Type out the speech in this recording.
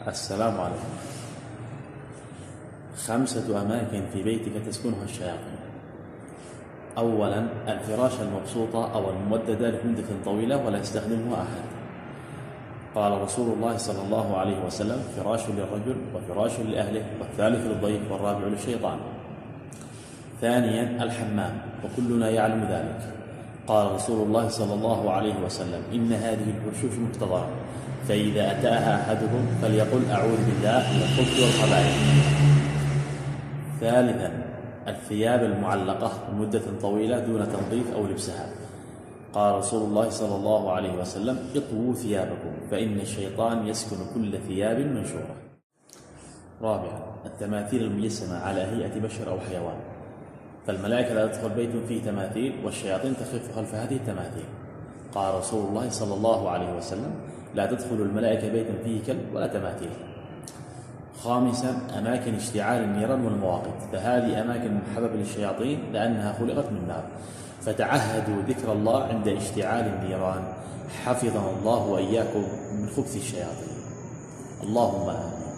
السلام عليكم. 5 أماكن في بيتك تسكنها الشياطين. أولا، الفراش المبسوطة أو الممددة لمدة طويلة ولا يستخدمها أحد. قال رسول الله صلى الله عليه وسلم: فراش للرجل وفراش لأهله، والثالث للضيف والرابع للشيطان. ثانيا، الحمام، وكلنا يعلم ذلك. قال رسول الله صلى الله عليه وسلم: إن هذه الحشوش مختضرة، فإذا أتاها أحدكم فليقل: أعوذ بالله من الخبث والخبائث. ثالثا، الثياب المعلقة لمدة طويلة دون تنظيف أو لبسها. قال رسول الله صلى الله عليه وسلم: اطووا ثيابكم فإن الشيطان يسكن كل ثياب منشورة. رابعا، التماثيل المجسمة على هيئة بشر أو حيوان، فالملائكة لا تدخل بيت فيه تماثيل والشياطين تخف خلف هذه التماثيل. قال رسول الله صلى الله عليه وسلم: لا تدخل الملائكة بيتا فيه كلب ولا تماثيل. خامسا، أماكن اشتعال النيران والمواقد، فهذه أماكن محببة للشياطين لأنها خلقت من نار، فتعهدوا ذكر الله عند اشتعال النيران، حفظنا الله وإياكم من خبث الشياطين. اللهم آمين.